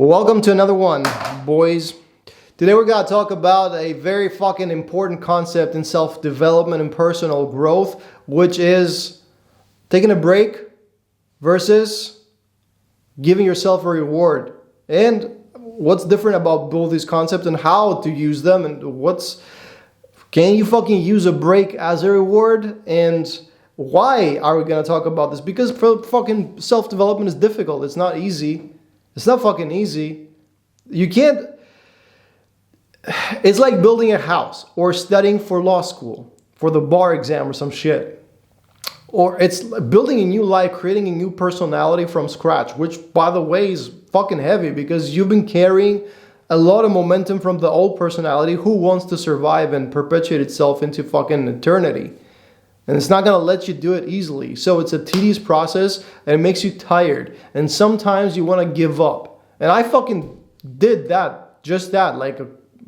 Welcome to another one, boys. Today we're gonna talk about a very fucking important concept in self-development and personal growth, which is taking a break versus giving yourself a reward. And what's different about both these concepts and how to use them, and can you fucking use a break as a reward? And why are we gonna talk about this? Because fucking self-development is difficult. It's not easy. It's not fucking easy. You can't. It's like building a house or studying for law school, for the bar exam or some shit. Or it's building a new life, creating a new personality from scratch, which, by the way, is fucking heavy because you've been carrying a lot of momentum from the old personality who wants to survive and perpetuate itself into fucking eternity. And it's not going to let you do it easily. So it's a tedious process and it makes you tired. And sometimes you want to give up. And I fucking did that, just that, like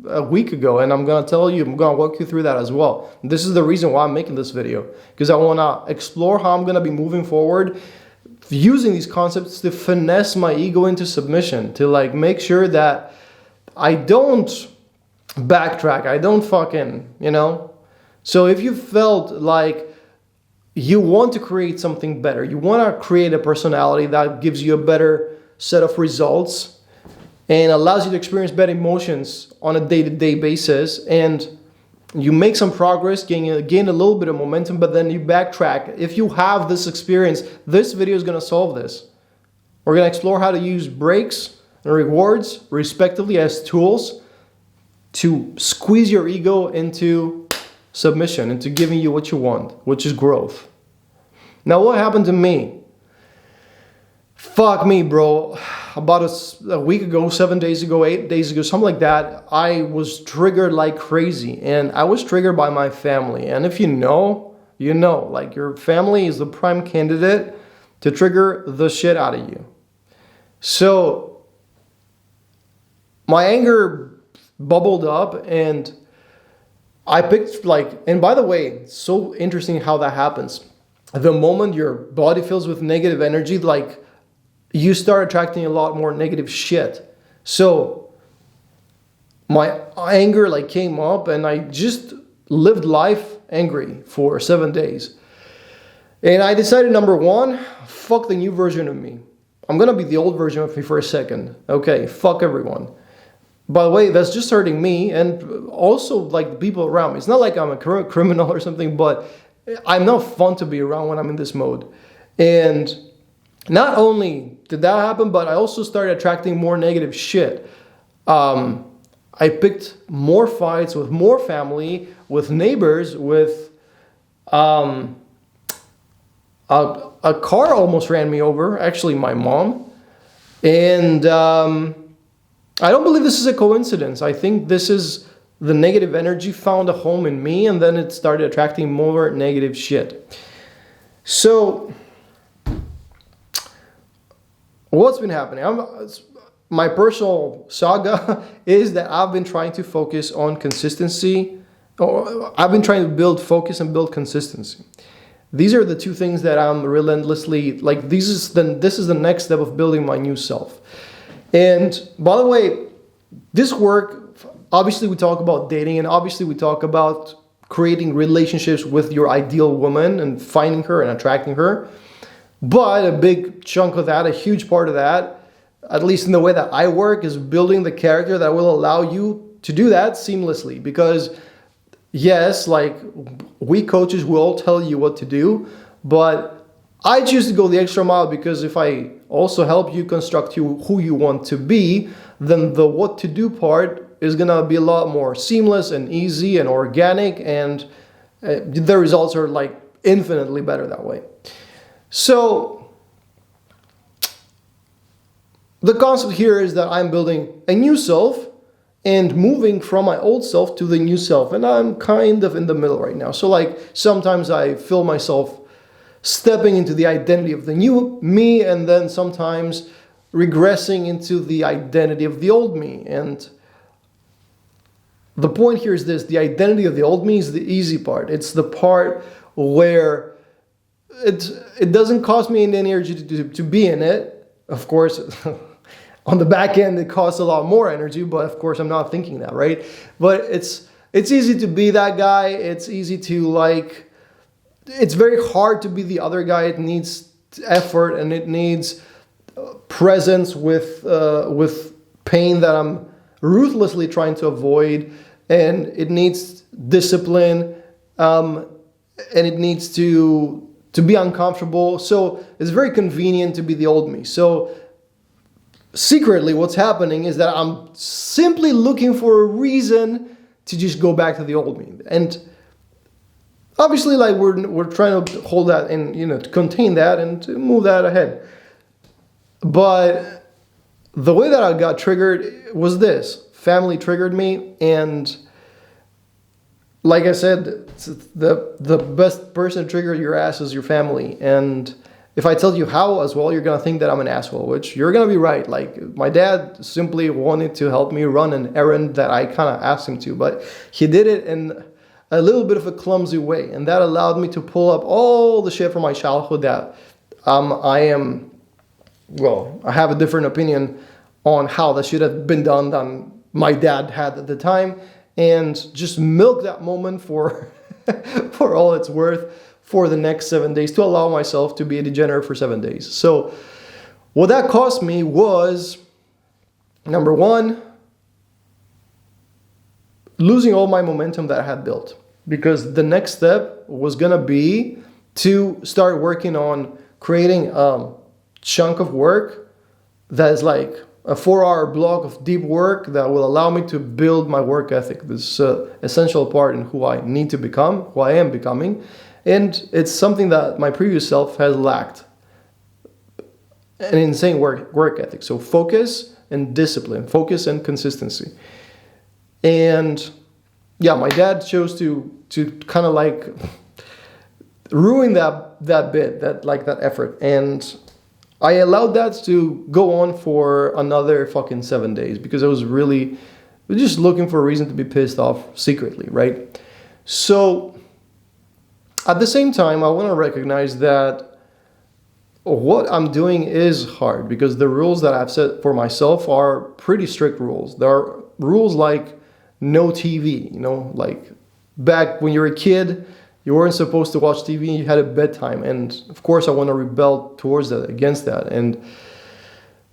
a week ago. And I'm going to tell you, I'm going to walk you through that as well. And this is the reason why I'm making this video. Because I want to explore how I'm going to be moving forward, using these concepts to finesse my ego into submission. To like make sure that I don't backtrack. I don't fucking, So if you felt like you want to create something better, you want to create a personality that gives you a better set of results and allows you to experience better emotions on a day-to-day basis, and you make some progress, gain a little bit of momentum, but then you backtrack. If you have this experience, this video is going to solve this. We're going to explore how to use breaks and rewards, respectively, as tools to squeeze your ego into submission, into giving you what you want, which is growth. Now, what happened to me? Fuck me, bro. About a week ago, 7 days ago, 8 days ago, something like that, I was triggered like crazy. And I was triggered by my family. And if you know, like your family is the prime candidate to trigger the shit out of you. So my anger bubbled up and I picked and by the way, it's so interesting how that happens. The moment your body fills with negative energy, you start attracting a lot more negative shit. So my anger came up and I just lived life angry for 7 days. And I decided, number one, fuck the new version of me. I'm gonna be the old version of me for a second. Okay, fuck everyone. By the way, that's just hurting me and also the people around me. It's not like I'm a criminal or something, but I'm not fun to be around when I'm in this mode. And not only did that happen, but I also started attracting more negative shit. I picked more fights with more family, with neighbors, with a car almost ran me over, actually my mom. And I don't believe this is a coincidence. I think this is the negative energy found a home in me, and then it started attracting more negative shit. So, what's been happening? My personal saga is that I've been trying to focus on consistency. I've been trying to build focus and build consistency. These are the two things that I'm relentlessly, this is the next step of building my new self. And by the way, this work, obviously we talk about dating and obviously we talk about creating relationships with your ideal woman and finding her and attracting her. But a big chunk of that, a huge part of that, at least in the way that I work, is building the character that will allow you to do that seamlessly. Because yes, we coaches will tell you what to do, but I choose to go the extra mile because if I also help you construct who you want to be, then the what to do part is going to be a lot more seamless and easy and organic, and the results are infinitely better that way. So the concept here is that I'm building a new self and moving from my old self to the new self, and I'm kind of in the middle right now. So sometimes I feel myself stepping into the identity of the new me, and then sometimes regressing into the identity of the old me. And the point here is this: the identity of the old me is the easy part. It's the part where it doesn't cost me any energy to be in it. Of course, On the back end, it costs a lot more energy, but of course I'm not thinking that, right? But it's easy to be that guy. It's easy to like, it's very hard to be the other guy. It needs effort and it needs presence with pain that I'm ruthlessly trying to avoid, and it needs discipline, and it needs to be uncomfortable. So it's very convenient to be the old me. So secretly what's happening is that I'm simply looking for a reason to just go back to the old me. And obviously, like, we're trying to hold that and, you know, to contain that and to move that ahead. But the way that I got triggered was this. Family triggered me, and like I said, the best person to trigger your ass is your family. And if I tell you how as well, you're going to think that I'm an asshole, which you're going to be right. Like, my dad simply wanted to help me run an errand that I kind of asked him to, but he did it in a little bit of a clumsy way. And that allowed me to pull up all the shit from my childhood that I have a different opinion on how that should have been done than my dad had at the time, and just milk that moment for for all it's worth for the next 7 days, to allow myself to be a degenerate for 7 days. So what that cost me was, number one, losing all my momentum that I had built, because the next step was gonna be to start working on creating a chunk of work that is like a 4-hour block of deep work that will allow me to build my work ethic. This essential part in who I need to become, who I am becoming. And it's something that my previous self has lacked. An insane work ethic. So focus and discipline, focus and consistency. And yeah, my dad chose to kind of like ruin that bit, that effort. And I allowed that to go on for another fucking 7 days, because I was just looking for a reason to be pissed off secretly, right? So at the same time, I want to recognize that what I'm doing is hard, because the rules that I've set for myself are pretty strict rules. There are rules like no TV, you know, like back when you were a kid, you weren't supposed to watch TV, you had a bedtime. And of course I want to rebel towards that, against that. And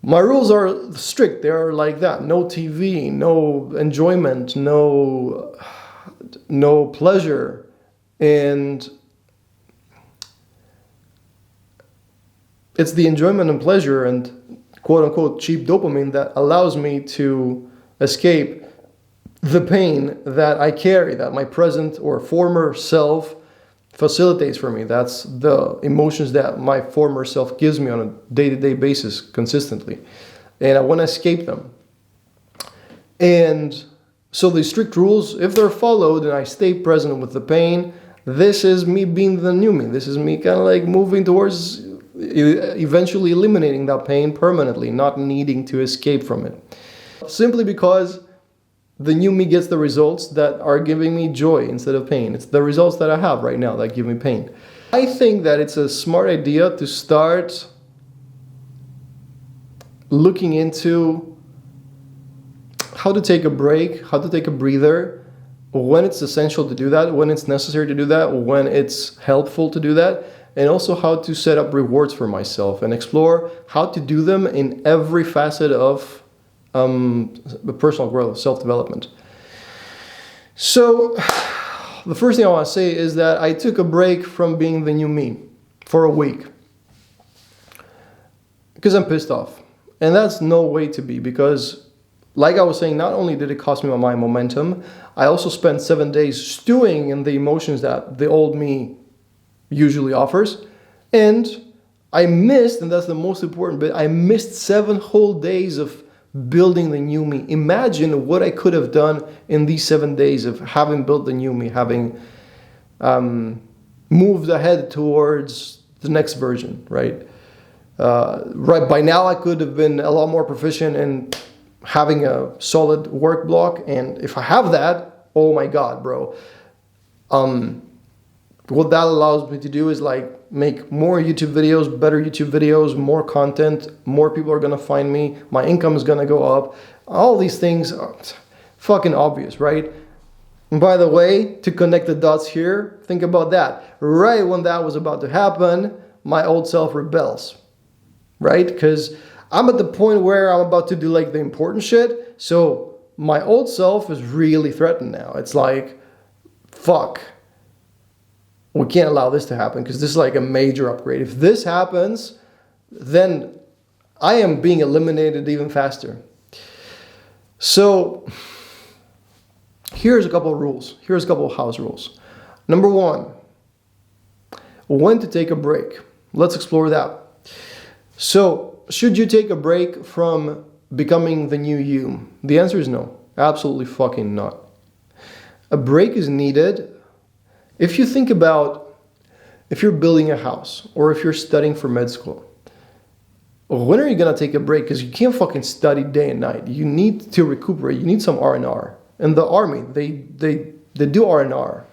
my rules are strict. They are like that. No TV, no enjoyment, no pleasure. And it's the enjoyment and pleasure and quote unquote cheap dopamine that allows me to escape the pain that I carry, that my present or former self facilitates for me. That's the emotions that my former self gives me on a day-to-day basis consistently. And I want to escape them. And so the strict rules, if they're followed and I stay present with the pain, this is me being the new me. This is me kind of like moving towards eventually eliminating that pain permanently, not needing to escape from it. Simply because the new me gets the results that are giving me joy instead of pain. It's the results that I have right now that give me pain. I think that it's a smart idea to start looking into how to take a break, how to take a breather, when it's essential to do that, when it's necessary to do that, when it's helpful to do that, and also how to set up rewards for myself and explore how to do them in every facet of personal growth, self-development. So the first thing I want to say is that I took a break from being the new me for a week because I'm pissed off. And that's no way to be, because like I was saying, not only did it cost me my momentum, I also spent 7 days stewing in the emotions that the old me usually offers. And I missed, and that's the most important bit, I missed 7 whole days of building the new me. Imagine what I could have done in these 7 days of having built the new me, having moved ahead towards the next version, right? Right by now I could have been a lot more proficient in having a solid work block, and if I have that, oh my god, bro, what that allows me to do is like make more YouTube videos, better YouTube videos, more content, more people are gonna find me, my income is gonna go up. All these things are fucking obvious, right? And by the way, to connect the dots here, think about that. Right when that was about to happen, my old self rebels, right? Because I'm at the point where I'm about to do like the important shit. So my old self is really threatened now. It's like, fuck, we can't allow this to happen because this is like a major upgrade. If this happens, then I am being eliminated even faster. So here's a couple of rules. Here's a couple of house rules. Number one, when to take a break. Let's explore that. So, should you take a break from becoming the new you? The answer is no. Absolutely fucking not. A break is needed. If you think about, if you're building a house or if you're studying for med school, when are you going to take a break? Because you can't fucking study day and night. You need to recuperate. You need some R&R. In the army, they do R&R,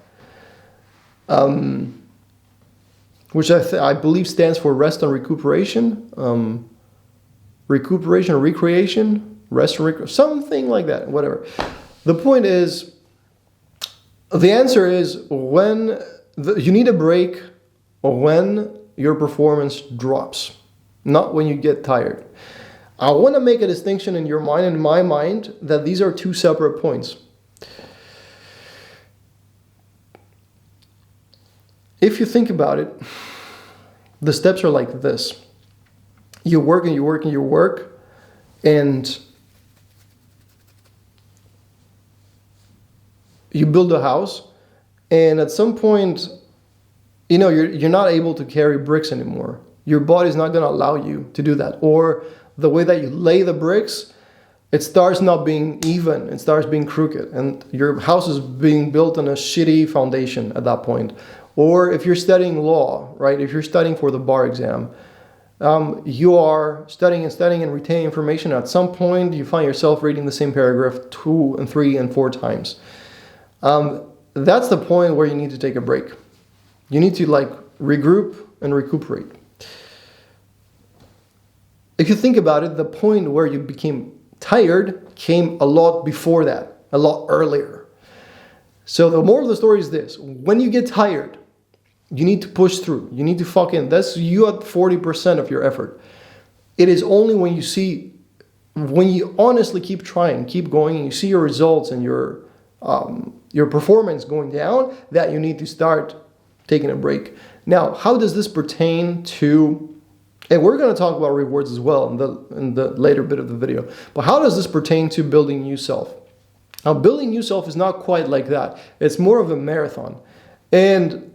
which I believe stands for rest and recuperation, recuperation or recreation, rest and something like that, whatever. The point is, the answer is when you need a break or when your performance drops, not when you get tired. I want to make a distinction in your mind and in my mind that these are two separate points. If you think about it, the steps are like this. You work and you work and you work, and you build a house, and at some point, you're not able to carry bricks anymore. Your body's not going to allow you to do that. Or the way that you lay the bricks, it starts not being even. It starts being crooked. And your house is being built on a shitty foundation at that point. Or if you're studying law, right? If you're studying for the bar exam, you are studying and retaining information. At some point, you find yourself reading the same paragraph 2 and 3 and 4 times. That's the point where you need to take a break. You need to regroup and recuperate. If you think about it, the point where you became tired came a lot before that, a lot earlier. So the moral of the story is this: when you get tired, you need to push through. You need to that's you at 40% of your effort. It is only when you honestly keep trying, keep going, and you see your results and your performance going down, that you need to start taking a break. Now, how does this pertain to, and we're going to talk about rewards as well in the later bit of the video, but how does this pertain to building new self? Now, building new self is not quite like that. It's more of a marathon. And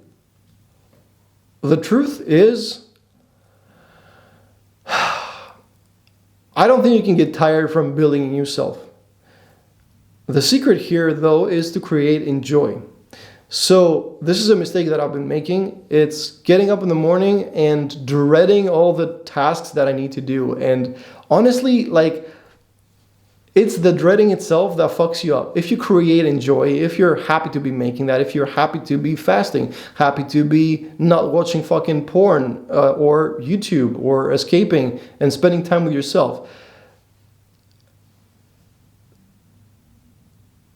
the truth is, I don't think you can get tired from building a new self. The secret here, though, is to create enjoy. So this is a mistake that I've been making. It's getting up in the morning and dreading all the tasks that I need to do. And honestly, it's the dreading itself that fucks you up. If you create enjoy, if you're happy to be making that, if you're happy to be fasting, happy to be not watching fucking porn or YouTube or escaping and spending time with yourself,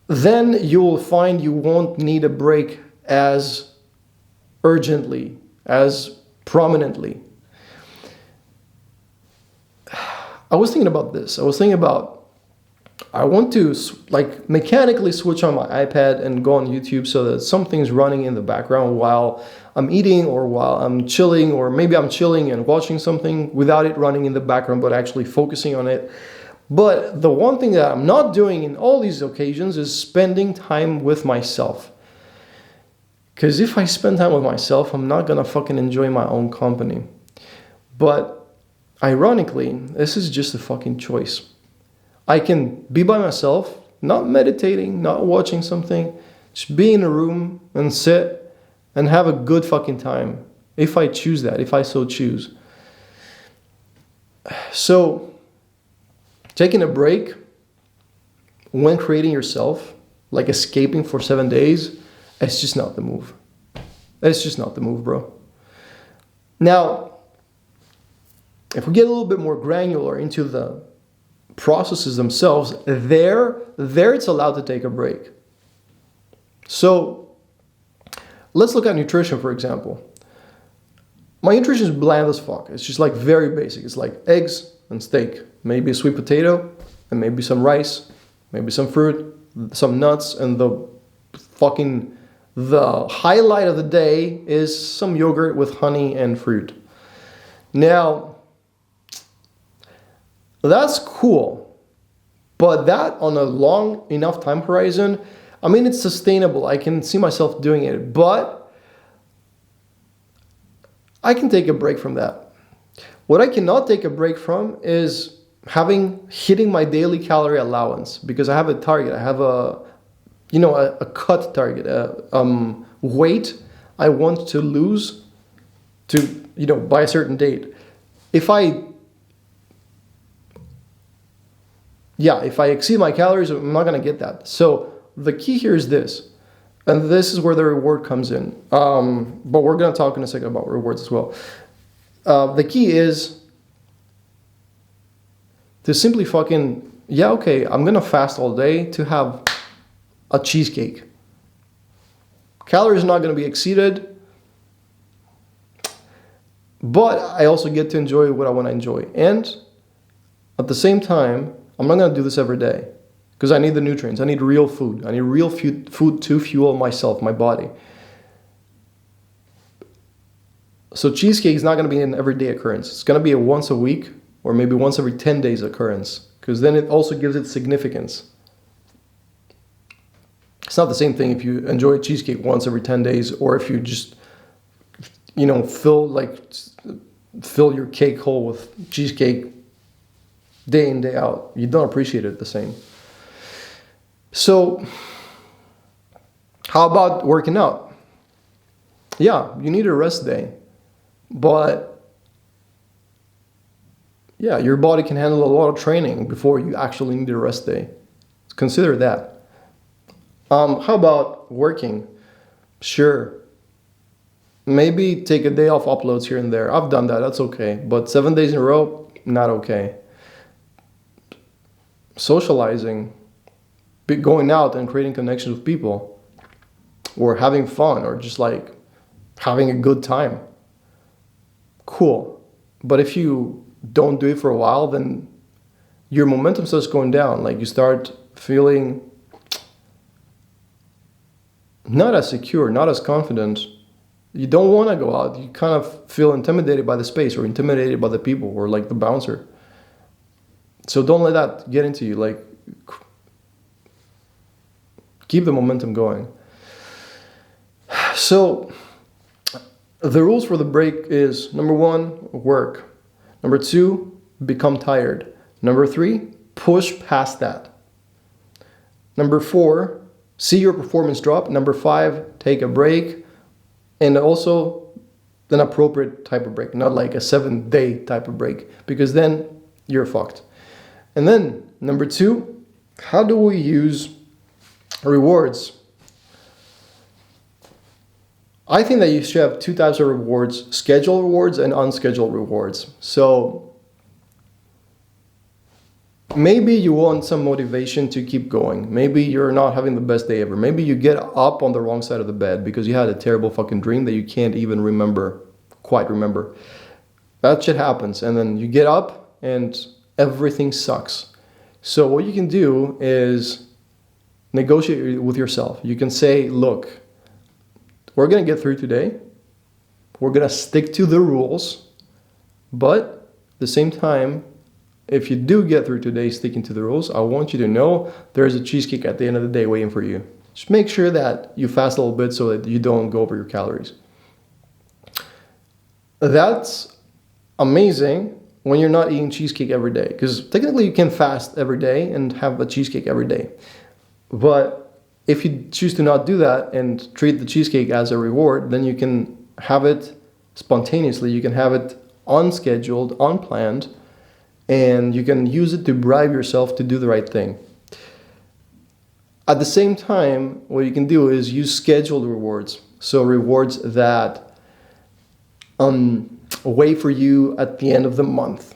then you will find you won't need a break as urgently, as prominently. I was thinking about this. I want to mechanically switch on my iPad and go on YouTube so that something's running in the background while I'm eating or while I'm chilling, or maybe I'm chilling and watching something without it running in the background, but actually focusing on it. But the one thing that I'm not doing in all these occasions is spending time with myself. Because if I spend time with myself, I'm not going to fucking enjoy my own company. But ironically, this is just a fucking choice. I can be by myself, not meditating, not watching something, just be in a room and sit and have a good fucking time. If I choose that, if I so choose. So, taking a break when creating yourself, like escaping for 7 days, it's just not the move. It's just not the move, bro. Now, if we get a little bit more granular into the processes themselves, there it's allowed to take a break. So let's look at nutrition, for example. My nutrition is bland as fuck. It's just like very basic. It's like eggs and steak, maybe a sweet potato, and maybe some rice, maybe some fruit, some nuts, and the highlight of the day is some yogurt with honey and fruit. Now, that's cool, but that on a long enough time horizon, I mean, it's sustainable. I can see myself doing it, but I can take a break from that. What I cannot take a break from is hitting my daily calorie allowance, because I have a target. I have a cut target, weight I want to lose by a certain date. If I exceed my calories, I'm not going to get that. So the key here is this, and this is where the reward comes in. But we're going to talk in a second about rewards as well. The key is to simply I'm going to fast all day to have a cheesecake. Calories are not going to be exceeded, but I also get to enjoy what I want to enjoy. And at the same time, I'm not going to do this every day, because I need the nutrients. I need real food. I need real food to fuel myself, my body. So cheesecake is not going to be an everyday occurrence. It's going to be a once a week or maybe once every 10 days occurrence, because then it also gives it significance. It's not the same thing if you enjoy a cheesecake once every 10 days, or if you just, fill your cake hole with cheesecake day in, day out. You don't appreciate it the same. So, how about working out? Yeah, you need a rest day, but your body can handle a lot of training before you actually need a rest day. Consider that. How about working? Sure. Maybe take a day off uploads here and there. I've done that. That's okay. But 7 days in a row, not okay. Socializing, going out and creating connections with people, or having fun, or just like having a good time. Cool. But if you don't do it for a while, then your momentum starts going down. Like you start feeling not as secure, not as confident. You don't want to go out. You kind of feel intimidated by the space, or intimidated by the people, or like the bouncer. So don't let that get into you. Like, keep the momentum going. So the rules for the break is: number 1, work. Number 2, become tired. Number 3, push past that. Number 4, see your performance drop. Number 5, take a break. And also an appropriate type of break, not like a 7-day type of break, because then you're fucked. And then number 2, how do we use rewards? I think that you should have 2 types of rewards: scheduled rewards and unscheduled rewards. So maybe you want some motivation to keep going. Maybe you're not having the best day ever. Maybe you get up on the wrong side of the bed because you had a terrible fucking dream that you can't even quite remember. That shit happens. And then you get up and everything sucks. So what you can do is negotiate with yourself. You can say, look, we're going to get through today. We're going to stick to the rules. But at the same time, if you do get through today sticking to the rules, I want you to know there's a cheesecake at the end of the day waiting for you. Just make sure that you fast a little bit so that you don't go over your calories. That's amazing when you're not eating cheesecake every day, because technically you can fast every day and have a cheesecake every day. But if you choose to not do that and treat the cheesecake as a reward, then you can have it spontaneously. You can have it unscheduled, unplanned, and you can use it to bribe yourself to do the right thing. At the same time, what you can do is use scheduled rewards. So rewards that wait for you at the end of the month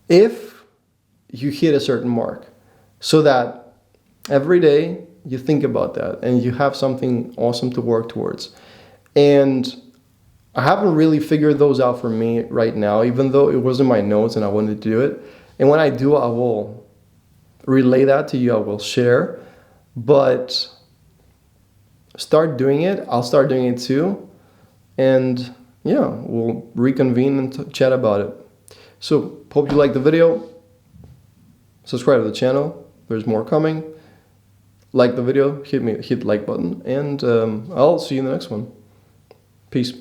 if you hit a certain mark, so that every day you think about that and you have something awesome to work towards. And I haven't really figured those out for me right now, even though it was in my notes and I wanted to do it. And when I do, I will relay that to you. I will share. But start doing it. I'll start doing it too. And yeah, we'll reconvene and chat about it. So hope you liked the video. Subscribe to the channel. There's more coming. Like the video. Hit the like button. And I'll see you in the next one. Peace.